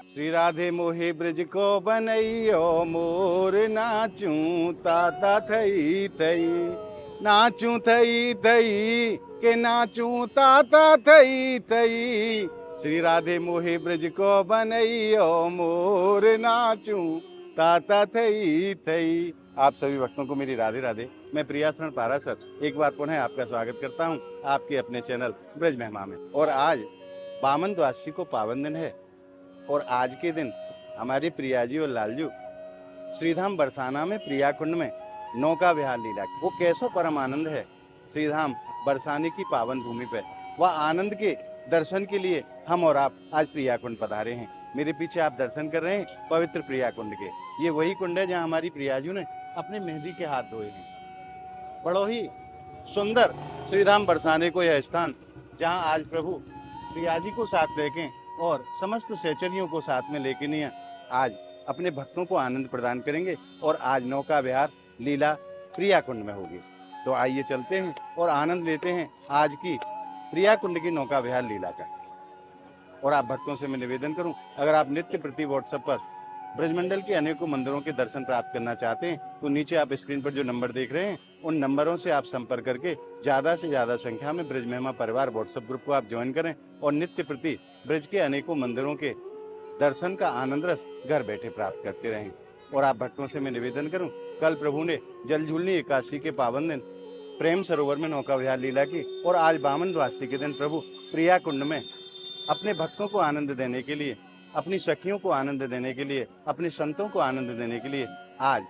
श्री राधे मोहे ब्रज को बनैयो मोर नाचूं ताता थई थई, नाचूं थई थई के नाचूं ताता थई थई। श्री राधे मोहे ब्रज को बनैयो मोर नाचूं ताता थई थई। आप सभी भक्तों को मेरी राधे राधे। मैं प्रियाशरण पारासर एक बार पुनः आपका स्वागत करता हूं आपके अपने चैनल ब्रज महिमा में। और आज बामन द्वादशी को पावन दिन है और आज के दिन हमारे प्रियाजी और लालजू श्रीधाम बरसाना में प्रिया कुंड में नौका विहार लीला वो कैसो परम आनंद है। श्रीधाम बरसाने की पावन भूमि पर वह आनंद के दर्शन के लिए हम और आप आज प्रिया कुंड पधारे हैं। मेरे पीछे आप दर्शन कर रहे हैं पवित्र प्रिया कुंड के। ये वही कुंड है जहाँ हमारी प्रियाजू ने अपने मेहंदी के हाथ धोए हैं। बड़ो ही सुंदर श्रीधाम बरसाने को यह स्थान जहाँ आज प्रभु प्रियाजी को साथ लेके और समस्त सहचरियों को साथ में लेके नहीं आज अपने भक्तों को आनंद प्रदान करेंगे। और आज नौका विहार लीला प्रिया कुंड में होगी। तो आइए चलते हैं और आनंद लेते हैं आज की प्रिया कुंड की नौका विहार लीला का। और आप भक्तों से मैं निवेदन करूं, अगर आप नित्य प्रति व्हाट्सएप पर ब्रजमंडल के अनेकों मंदिरों के दर्शन प्राप्त करना चाहते हैं तो नीचे आप स्क्रीन पर जो नंबर देख रहे हैं उन नंबरों से आप संपर्क करके ज़्यादा से ज़्यादा संख्या में ब्रज महिमा परिवार व्हाट्सएप ग्रुप को आप ज्वाइन करें और नित्य प्रति ब्रज के अनेकों मंदिरों के दर्शन का आनंद रस घर बैठे प्राप्त करते रहें। और आप भक्तों से मैं निवेदन करूं, कल प्रभु ने जल झूलनी एकादशी के पावन दिन प्रेम सरोवर में नौका विहार लीला की और आज बामन द्वादशी के दिन प्रभु प्रिया कुंड में अपने भक्तों को आनंद देने के लिए, अपनी सखियों को आनंद देने के लिए, अपने संतों को आनंद देने के लिए आज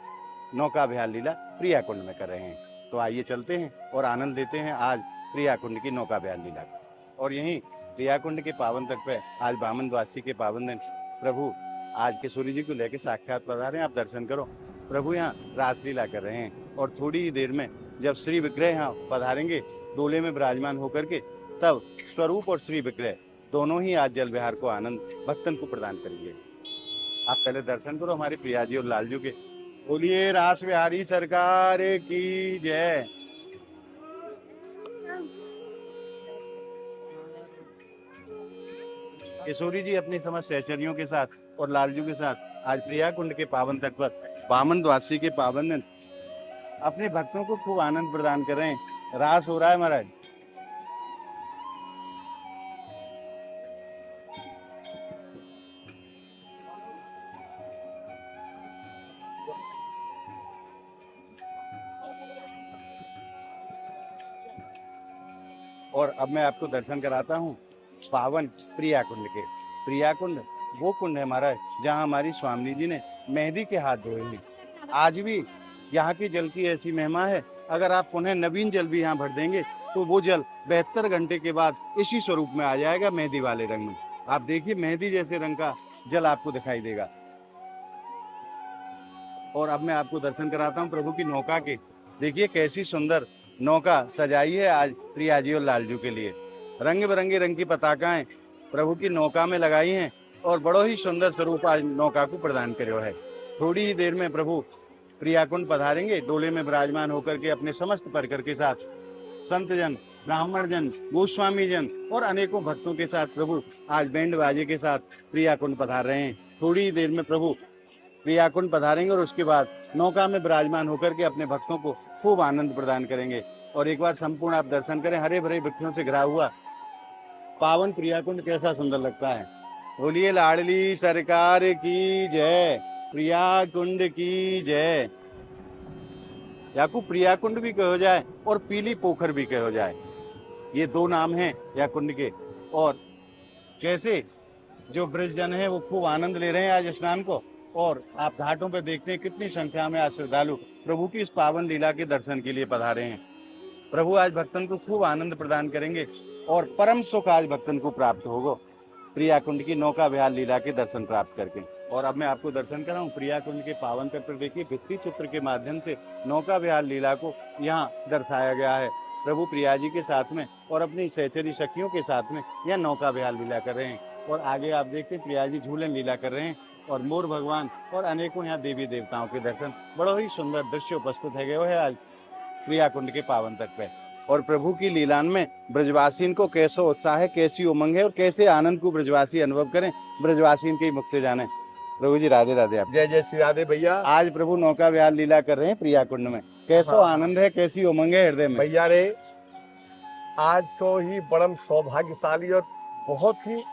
नौका विहार लीला प्रिया कुंड में कर रहे हैं। तो आइए चलते हैं और आनंद लेते हैं आज प्रिया कुंड की नौका विहार लीला का। और यहीं प्रिया कुंड के पावन तट पे आज बामन द्वादशी के पावन दिन प्रभु आज किशोरी जी को लेकर साक्षात पधारे हैं। आप दर्शन करो, प्रभु यहाँ रासलीला कर रहे हैं। और थोड़ी ही देर में जब श्री विग्रह यहाँ पधारेंगे डोले में विराजमान होकर के, तब स्वरूप और श्री विग्रह दोनों ही आज जल विहार को आनंद भक्तन को प्रदान करेंगे। आप पहले दर्शन करो हमारे प्रियाजी और लालजू के। बोलिए रास बिहारी सरकार की जय। किशोरी जी अपनी समस्त सहचरियों के साथ और लालजू के साथ आज प्रिया कुंड के पावन तट पर बामन द्वादशी के पावन दिन अपने भक्तों को खूब आनंद प्रदान कर रहे हैं। रास हो रहा है महाराज। और अब मैं आपको दर्शन कराता हूँ पावन प्रिया कुंड के। प्रिया कुंड वो कुंड है महाराज जहाँ हमारी स्वामी जी ने मेहंदी के हाथ धोए हैं। आज भी यहाँ की जल की ऐसी महिमा है, अगर आप पुनः नवीन जल भी यहाँ भर देंगे तो वो जल 72 घंटे के बाद इसी स्वरूप में आ जाएगा, मेहंदी वाले रंग में। आप देखिए मेहंदी जैसे रंग का जल आपको दिखाई देगा। और अब मैं आपको दर्शन कराता हूँ प्रभु की नौका के। देखिए कैसी सुंदर नौका सजाई है आज प्रियाजी और लालजू के लिए। रंग बिरंगे रंग की पताकाएं प्रभु की नौका में लगाई हैं और बड़ो ही सुंदर स्वरूप आज नौका को प्रदान करो है। थोड़ी ही देर में प्रभु प्रियाकुंड पधारेंगे डोले में विराजमान होकर के अपने समस्त परिकर के साथ। संत जन, ब्राह्मण जन, गोस्वामी जन और अनेकों भक्तों के साथ प्रभु आज बैंड बाजे के साथ प्रियाकुंड पधार रहे हैं। थोड़ी ही देर में प्रभु प्रियाकुंड पधारेंगे और उसके बाद नौका में विराजमान होकर के अपने भक्तों को खूब आनंद प्रदान करेंगे। और एक बार संपूर्ण आप दर्शन करें, हरे भरे वृक्षों से घिरा हुआ पावन प्रियाकुंड कैसा सुंदर लगता है। बोलिए लाडली सरकार की जय, प्रियाकुंड की जय। याकू प्रियाकुंड भी कहो जाए और पीली पोखर भी कहो जाए, ये दो नाम हैं या कुंड के। और कैसे जो ब्रजजन है वो खूब आनंद ले रहे हैं आज स्नान को। और आप घाटों पर देखते हैं कितनी संख्या में आज श्रद्धालु प्रभु की इस पावन लीला के दर्शन के लिए पधारे हैं। प्रभु आज भक्तन को खूब आनंद प्रदान करेंगे और परम सुख आज भक्तन को प्राप्त होगा प्रिया कुंड की नौका विहार लीला के दर्शन प्राप्त करके। और अब मैं आपको दर्शन कराऊं प्रिया कुंड के पावन तट पर। देखिए भित्ति चित्र के माध्यम से नौका विहार लीला को यहाँ दर्शाया गया है। प्रभु प्रिया जी के साथ में और अपनी सहचरी सखियों के साथ में यह नौका विहार लीला कर रहे हैं। और आगे आप देखते प्रिया जी झूलन लीला कर रहे हैं और मोर भगवान और अनेकों यहाँ देवी देवताओं के दर्शन। बड़ा ही सुंदर दृश्य उपस्थित है गए है आज प्रिया कुंड के पावन तट पे। और प्रभु की लीलान में ब्रजवासीन को कैसो उत्साह है, कैसी उमंग है और कैसे आनंद को ब्रजवासी अनुभव करें, ब्रजवासीन के मुख से जाने। प्रभु जी राधे राधे। आप जय जय श्री राधे भैया। आज प्रभु नौका विहार लीला कर रहे हैं प्रिया कुंड में, कैसो आनंद है, कैसी उमंग है हृदय में। भैया रे, आज को ही परम सौभाग्यशाली और बहुत ही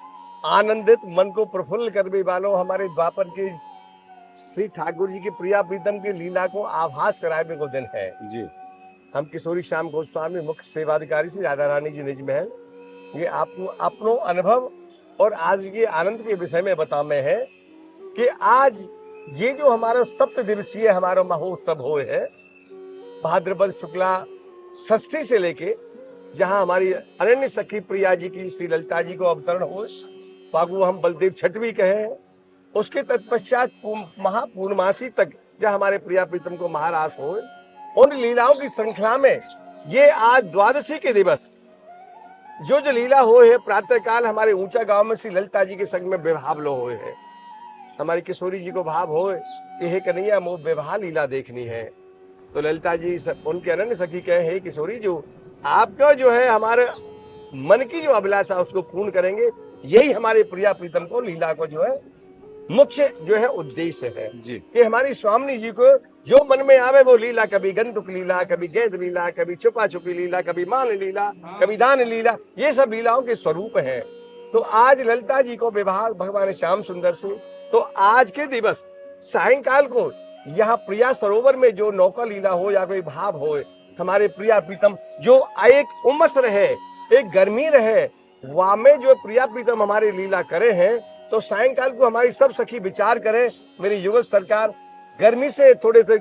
आनंदित, मन को प्रफुल्ल करने वालों हमारे द्वापर के श्री ठाकुर जी की प्रिया प्रीतम की लीला को आभास कराने को दिन है जी। हम किशोरी श्याम गोस्वामी मुख्य सेवाधिकारी श्री राधा रानी जी निज महल ये आपको अपनो अनुभव और आज के आनंद के विषय में बतामे है कि आज ये जो हमारा सप्त दिवसीय हमारा महोत्सव हो है भाद्रपद शुक्ला षष्ठी से लेके जहां हमारी अनन्य सखी प्रिया जी की श्री ललिता जी को अवतरण हो, पागु हम बलदेव छठ भी कहे, उसके तत्पश्चात महापूर्णमासी तक जहां हमारे प्रिया प्रीतम को महारास हो, उन लीलाओं की श्रृंखला में ये आज द्वादशी के दिवस जो लीला हो है प्रातः काल हमारे ऊंचा गांव में श्री ललिता जी के संग में विवाह लो हो है। हमारी किशोरी जी को भाव हो कि हे कन्हैया मोह विवाह लीला देखनी है, तो ललिता जी उनके अनन्य सखी कहे हे किशोरी जो आपका जो है हमारे मन की जो अभिलाषा उसको पूर्ण करेंगे, यही हमारे प्रिया प्रीतम को लीला को जो है मुख्य जो है उद्देश्य है जी। कि हमारी स्वामी जी को जो मन में आवे वो लीला, कभी गंतुक लीला, कभी गेंद लीला, कभी छुपा छुपी लीला, कभी मान लीला, कभी दान लीला, ये सब लीलाओं के स्वरूप है। तो आज ललिता जी को विवाह भगवान श्याम सुंदर से, तो आज के दिवस सायंकाल को यहाँ प्रिया सरोवर में जो नौका लीला हो या कोई भाव हो, हमारे प्रिया प्रीतम जो एक उमस रहे, एक गर्मी रहे, वहां में जो प्रिया प्रीतम हमारे लीला करे हैं, तो सायंकाल को हमारी सब सखी विचार करें मेरी युगल सरकार गर्मी से थोड़े से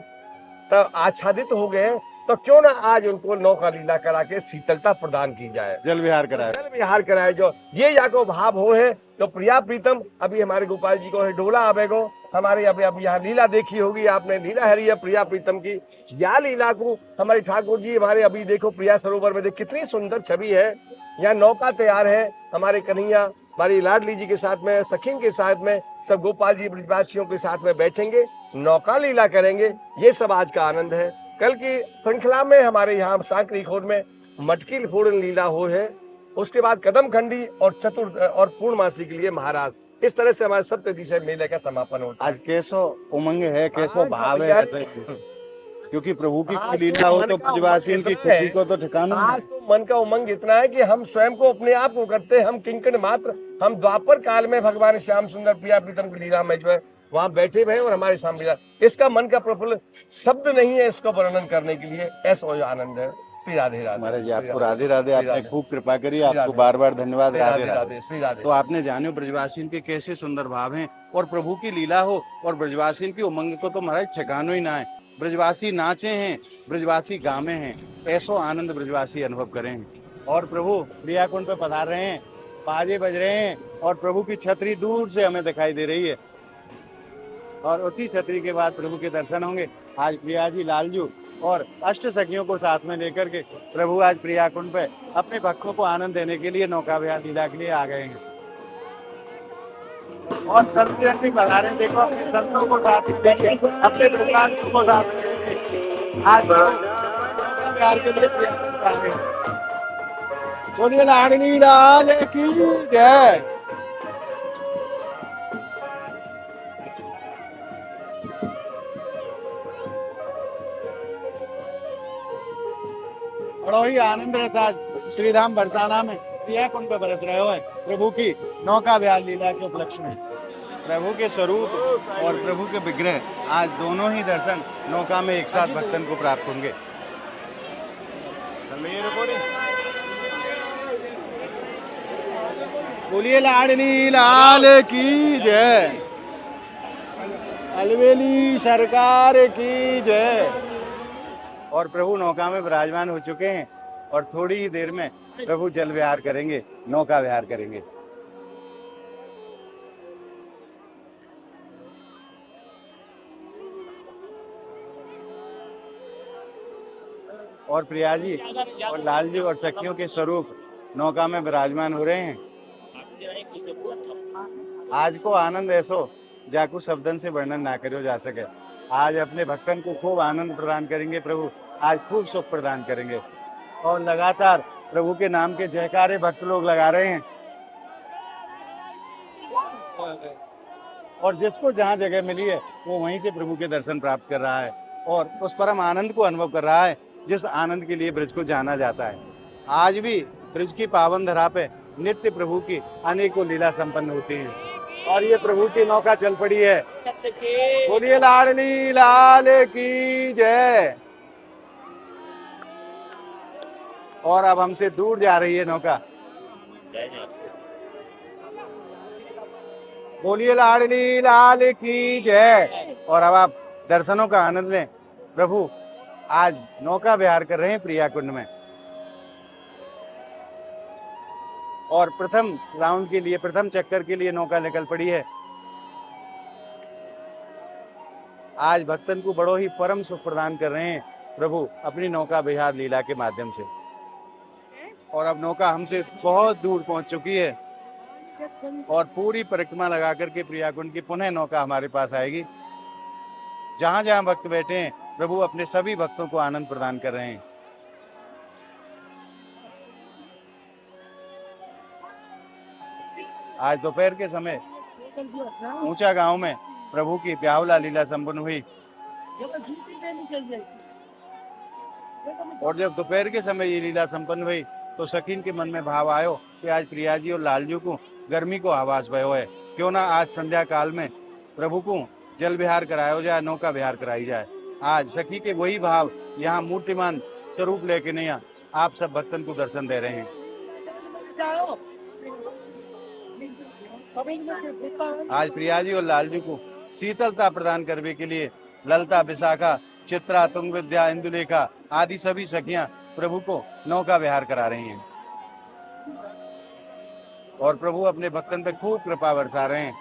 आच्छादित हो गए, तो क्यों ना आज उनको नौका लीला करा के शीतलता प्रदान की जाए, जल विहार कराए, जल विहार कराए। जो ये या को भाव हो है, तो प्रिया प्रीतम अभी हमारे गोपाल जी को है डोला आवेगो, हमारे अभी यहाँ लीला देखी होगी आपने, लीला हरी है प्रिया प्रीतम की। या लीला को हमारे ठाकुर जी हमारे अभी देखो प्रिया सरोवर में देख कितनी सुंदर छवि है, यहाँ नौका तैयार है, हमारे कन्हैया हमारी लाडली जी के साथ में, सखी के साथ में, सब गोपाल जी ब्रजवासियों के साथ में बैठेंगे, नौका लीला करेंगे। ये सब आज का आनंद है। कल की श्रृंखला में हमारे यहाँ सांकरी खोर में मटकी फोड़न लीला हो है, उसके बाद कदम खंडी और चतुर्थ और पूर्णमासी के लिए महाराज। इस तरह से हमारे सप्त दिशा मेले का समापन होता है। आज कैसो उमंग है, कैसो भाव है, क्योंकि प्रभु की लीला हो तो ब्रजवासियों की खुशी को तो ठिकाना। आज तो मन का उमंग इतना है कि हम स्वयं को अपने आप को करते हैं, हम किंकण मात्र, हम द्वापर काल में भगवान श्याम सुंदर प्रिया प्रीतम की लीला में जो है वहाँ बैठे हुए और हमारे सामने, इसका मन का प्रफुल्ल शब्द नहीं है इसको वर्णन करने के लिए, ऐसा आनंद है। श्री राधे राधे। महाराज जी आपको राधे राधे, आपने खूब कृपा करी, आपको बार बार धन्यवाद। राधे राधे श्री राधे। तो आपने जाने ब्रजवासियों के कैसे सुंदर भाव हैं और प्रभु की लीला हो और ब्रजवासियों की उमंग को तो महाराज ठिकानो ही ना है। ब्रजवासी नाचे हैं, ब्रजवासी गामे हैं, ऐसो आनंद ब्रजवासी अनुभव करें हैं। और प्रभु प्रिया कुंड पे पधार रहे हैं, बाजे बज रहे हैं और प्रभु की छतरी दूर से हमें दिखाई दे रही है, और उसी छतरी के बाद प्रभु के दर्शन होंगे। आज प्रिया जी लालजू और अष्ट सखियों को साथ में लेकर के प्रभु आज प्रिया कुंड पे अपने भक्तों को आनंद देने के लिए नौका विहार लीला के लिए आ गए हैं। और संत जन भी पधारे, देखो अपने संतों को साथ में देखें, अपने प्रकाश को साथ में देखें। आज विहार के लिए प्रिया कुंड आ गए। बोलिए लाडली लाल की जय। बड़ा ही आनंद रस आज श्रीधाम बरसाना में प्रिया कुंड पे बरस रहे हो प्रभु की नौका विहार लीला के उपलक्ष्य में। प्रभु के स्वरूप और प्रभु के विग्रह आज दोनों ही दर्शन नौका में एक साथ भक्तन को प्राप्त होंगे। बोलिए लाडली लाल की जय, अलवेली सरकार की जय। और प्रभु नौका में विराजमान हो चुके हैं और थोड़ी ही देर में प्रभु जल विहार करेंगे, नौका विहार करेंगे। और प्रिया जी और लाल जी और सखियों के स्वरूप नौका में विराजमान हो रहे हैं। आज को आनंद ऐसो जाकू शब्दन से वर्णन ना करो जा सके। आज अपने भक्तन को खूब आनंद प्रदान करेंगे प्रभु, आज खूब सुख प्रदान करेंगे। और लगातार प्रभु के नाम के जयकारे भक्त लोग लगा रहे हैं। और जिसको जहाँ जगह मिली है वो वहीं से प्रभु के दर्शन प्राप्त कर रहा है और उस परम आनंद को अनुभव कर रहा है जिस आनंद के लिए ब्रज को जाना जाता है। आज भी ब्रज की पावन धरा पे नित्य प्रभु की अनेकों लीला संपन्न होती हैं और ये प्रभु की नौका चल पड़ी है। बोलिए लाडली लाल की जय। और अब हमसे दूर जा रही है नौका। बोलिए लाडली लाल की जय। और अब आप दर्शनों का आनंद लें। प्रभु आज नौका विहार कर रहे हैं प्रिया कुंड में और प्रथम राउंड के लिए, प्रथम चक्कर के लिए नौका निकल पड़ी है। आज भक्तन को बड़ो ही परम सुख प्रदान कर रहे हैं प्रभु अपनी नौका विहार लीला के माध्यम से। और अब नौका हमसे बहुत दूर पहुंच चुकी है और पूरी परिक्रमा लगा करके प्रिया कुंड की पुनः नौका हमारे पास आएगी। जहां जहां भक्त बैठे हैं प्रभु अपने सभी भक्तों को आनंद प्रदान कर रहे हैं। आज दोपहर के समय ऊंचा गांव में प्रभु की ब्याहुला लीला संपन्न हुई और जब दोपहर के समय ये लीला संपन्न हुई तो सखीन के मन में भाव आयो कि आज प्रिया जी और लालजू को गर्मी को आवास भयो है, क्यों ना आज संध्या काल में प्रभु को जल विहार कराया जाए, नौका विहार कराई जाए। आज सखी के वही भाव यहाँ मूर्तिमान स्वरूप लेके नहीं आप सब भक्तन को दर्शन दे रहे हैं। आज प्रिया जी और लालजू को शीतलता प्रदान करने के लिए ललता, विशाखा, चित्रा, तुंग विद्या, इंदुलेखा आदि सभी सखियां प्रभु को नौका विहार करा रही हैं और प्रभु अपने भक्तन पे खूब कृपा बरसा रहे हैं।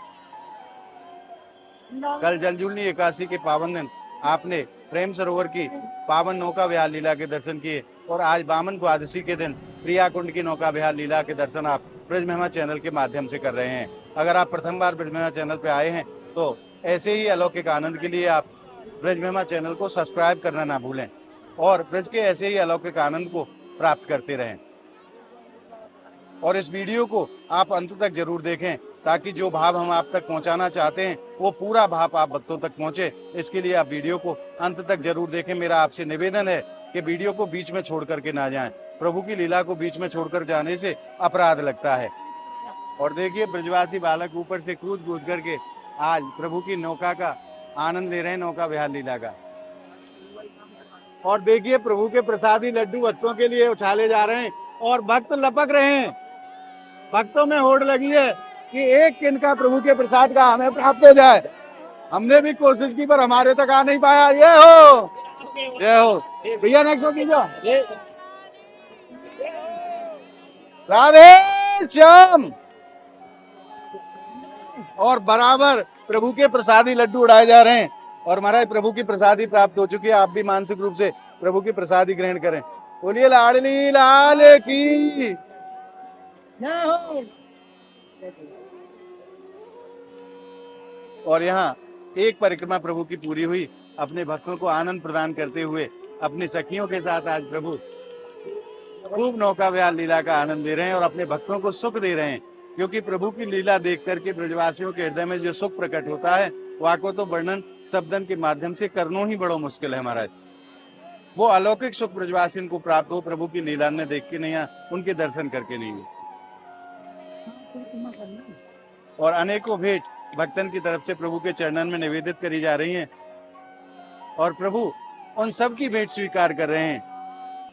कल जलजूलनी एकादशी के पावन दिन आपने प्रेम सरोवर की पावन नौका विहार लीला के दर्शन किए और आज बामन द्वादशी के दिन प्रिया कुंड की नौका विहार लीला के दर्शन आप ब्रज महिमा चैनल के माध्यम से कर रहे हैं। अगर आप प्रथम बार ब्रज महिमा चैनल पे आए हैं तो ऐसे ही अलौकिक आनंद के लिए आप ब्रज महिमा चैनल को सब्सक्राइब करना ना भूलें और ब्रज के ऐसे ही अलौकिक आनंद को प्राप्त करते रहें। और इस वीडियो को आप अंत तक जरूर देखें ताकि जो भाव हम आप तक पहुंचाना चाहते हैं वो पूरा भाव आप भक्तों तक पहुंचे। इसके लिए आप वीडियो को अंत तक जरूर देखें। मेरा आपसे निवेदन है कि वीडियो को बीच में छोड़ करके ना जाएं। प्रभु की लीला को बीच में छोड़कर जाने से अपराध लगता है। और देखिए ब्रजवासी बालक ऊपर से कूद कूद करके आज प्रभु की नौका का आनंद ले रहे हैं, नौका विहार लीला का। और देखिए प्रभु के प्रसादी लड्डू भक्तों के लिए उछाले जा रहे हैं और भक्त लपक रहे हैं। भक्तों में होड़ लगी है कि एक किनका प्रभु के प्रसाद का हमें प्राप्त हो जाए। हमने भी कोशिश की पर हमारे तक आ नहीं पाया। ये हो भैया नेक्स्ट हो कीजिए। राधे श्याम। और बराबर प्रभु के प्रसादी लड्डू उड़ाए जा रहे हैं और महाराज प्रभु की प्रसादी प्राप्त हो चुकी है। आप भी मानसिक रूप से प्रभु की प्रसादी ग्रहण करें। बोलिए लाडली लाल की। और यहाँ एक परिक्रमा प्रभु की पूरी हुई। अपने भक्तों को आनंद प्रदान करते हुए अपनी सखियों के साथ आज प्रभु खूब नौका विहार लीला का आनंद ले रहे हैं और अपने भक्तों को सुख दे रहे हैं। क्योंकि प्रभु की लीला देख करके ब्रजवासियों के हृदय में जो सुख प्रकट होता है वह को तो वर्णन शब्दन के माध्यम से करना ही बड़ा मुश्किल है महाराज। वो अलौकिक सुख ब्रजवासियों को प्राप्त हो प्रभु की लीला ने देख के नहीं, उनके दर्शन करके नहीं। और अनेकों भेंट भक्तन की तरफ से प्रभु के चरणन में निवेदित करी जा रही हैं और प्रभु उन सब की भेंट स्वीकार कर रहे हैं।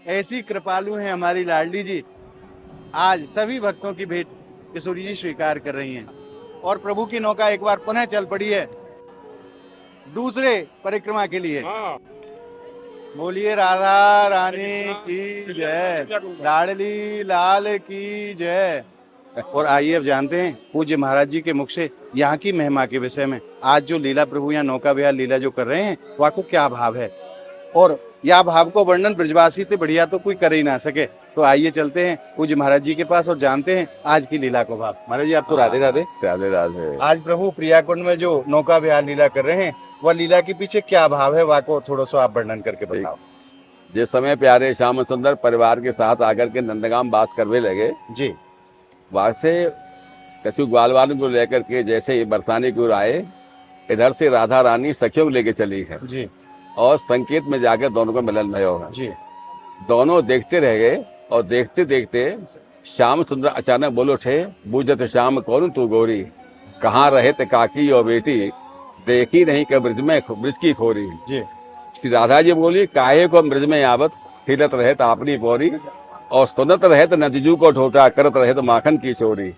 ऐसी कृपालु हैं हमारी लाडली जी। आज सभी भक्तों की भेंट किशोरी जी स्वीकार कर रही हैं और प्रभु की नौका एक बार पुनः चल पड़ी है दूसरे परिक्रमा के लिए। बोलिए राधा रानी की जय, लाडली लाल की जय। और आइए अब जानते हैं पूज्य महाराज जी के मुख से यहाँ की महिमा के विषय में। आज जो लीला प्रभु यहाँ नौका विहार लीला जो कर रहे हैं वह को क्या भाव है और यह भाव को वर्णन ब्रजवासी से बढ़िया तो कोई कर ही ना सके। तो आइए चलते हैं पूज्य महाराज जी के पास और जानते हैं आज की लीला को भाव। महाराज जी आप तो राधे राधे। राधे राधे। आज प्रभु प्रिया कुंड में जो नौका विहार लीला कर रहे हैं वह लीला के पीछे क्या भाव है वह को थोड़ा सा आप वर्णन करके बताओ। जिस समय प्यारे श्याम सुंदर परिवार के साथ आकर के नंदगाम वास करने लगे, जी वहां से कछु ग्वाल को लेकर के जैसे ही बरसाने की ओर आए, इधर से राधा रानी सखियों को लेके चली है जी और संकेत में जाकर दोनों को मिलन भयो है। जी दोनों देखते रह गए और देखते देखते श्याम सुंदर अचानक बोल उठे, बूझत श्याम कौन तू गोरी, कहाँ रहे ते काकी और बेटी, देखी नहीं कि ब्रज की खोरी। जी श्री राधा जी बोली, काहे को ब्रज में आवत, फिरत रहे तो अपनी बोरी, और सुनत रहे तो नदीजू को ठोटा, करत रहे तो माखन की चोरी।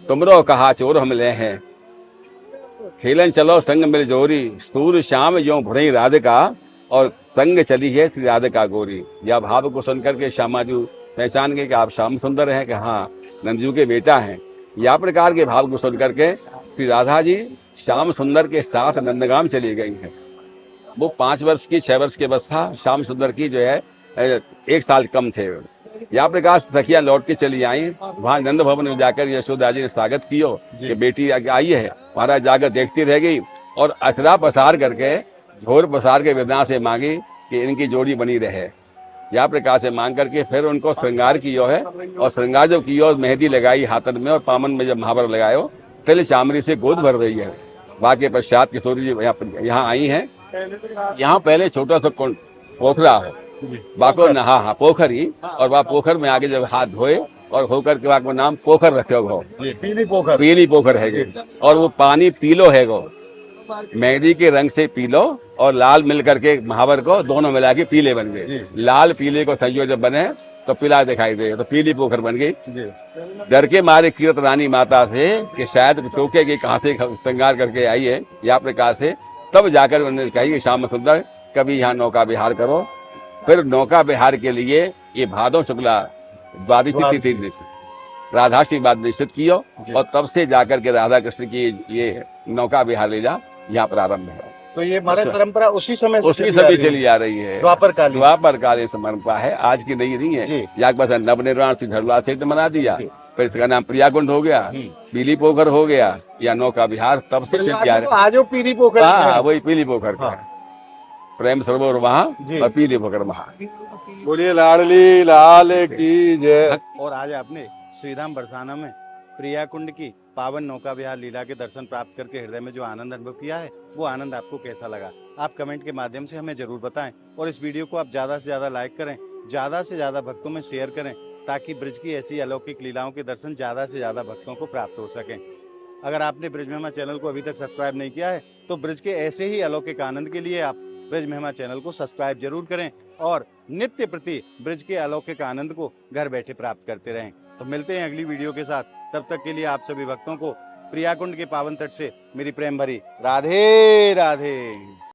तुमरो कहा चोर हम ले हैं, खेलन चलो संग मिल जोरी, सूर श्याम यो भुरई राधिका, और संग चली है श्री राधिका गोरी। यह भाव को सुनकर के श्यामाजू पहचान गए कि आप श्याम सुंदर हैं, कि हाँ नंदजू के बेटा हैं। यह प्रकार के भाव को सुन करके श्री राधा जी श्याम सुंदर के साथ नंदगाम चली गई हैं। वो 5 वर्ष की 6 वर्ष के बस था, श्याम सुंदर की जो है 1 साल कम थे। यहाँ प्रकाश सखिया लौट के चली आई, वहां नंद भवन में जाकर यशोदा जी ने स्वागत किया कि बेटी आई है। महाराज जाकर देखती रह गई और अचरा पसार करके झोर पसार के वेदना से मांगी कि इनकी जोड़ी बनी रहे। यहाँ प्रकार से मांग करके फिर उनको श्रृंगार किया है, और श्रृंगार जो किया मेहंदी लगाई हाथन में, और पामन में जब महावर लगायो तिल चामड़ी से गोद भर रही है। बाकी पश्चात किशोरी जी यहाँ आई हैं। यहाँ पहले छोटा सा पोखरा है, बाको नहा पोखरी, और वह पोखर में आगे जब हाथ धोए और होकर के वहाँ नाम पोखर रखे हो, पीली पोखर, पीली पोखर है। और वो पानी पीलो है गो, मेहंदी के रंग से पीलो और लाल मिल करके महावर को दोनों मिला के पीले बन गए। लाल पीले को संयोजन बने तो पीला दिखाई दे, तो पीली पोखर बन गई। डर के मारे कीरत रानी माता से कि शायद चौके की कहाँ से श्रृंगार करके आई है, या प्रकार से तब जाकर उन्होंने कही कि श्याम सुंदर कभी यहाँ नौका विहार करो। फिर नौका विहार के लिए ये भादो शुक्ला द्वादशी तिथि राधाष्टमी बाद निश्चित किया, और तब से जाकर के राधा कृष्ण की ये नौका विहार लीला यहाँ प्रारंभ है। तो ये हमारे परंपरा उसी समय उसकी सभी चली आ रही है, द्वापर काल परंपरा है, आज की नहीं है। यहाँ के पास नवनिर्माण से झड़वा क्षेत्र बना दिया, फिर इसका नाम प्रिया कुंड हो गया, पीली पोखर हो गया, या नौका विहार तब से चल आ रहा है। आज वो पीली पोखर, हाँ वही पीली पोखर का प्रेम सरोवर वहाँ और पीली पोखर वहाँ। बोलिए लाडली लाल की जय। और आज आपने श्रीधाम बरसाना में प्रिया कुंड की पावन नौका विहार लीला के दर्शन प्राप्त करके हृदय में जो आनंद अनुभव किया है, वो आनंद आपको कैसा लगा आप कमेंट के माध्यम से हमें जरूर बताएं। और इस वीडियो को आप ज्यादा से ज्यादा लाइक करें, ज्यादा से ज्यादा भक्तों में शेयर करें, ताकि ब्रज की ऐसी अलौकिक लीलाओं के दर्शन ज्यादा से ज्यादा भक्तों को प्राप्त हो सकें। अगर आपने ब्रज महिमा चैनल को अभी तक सब्सक्राइब नहीं किया है, तो ब्रज के ऐसे ही अलौकिक आनंद के लिए आप ब्रज महिमा चैनल को सब्सक्राइब जरूर करें, और नित्य प्रति ब्रज के अलौकिक आनंद को घर बैठे प्राप्त करते रहें। तो मिलते हैं अगली वीडियो के साथ, तब तक के लिए आप सभी भक्तों को प्रिया कुंड के पावन तट से मेरी प्रेम भरी राधे राधे।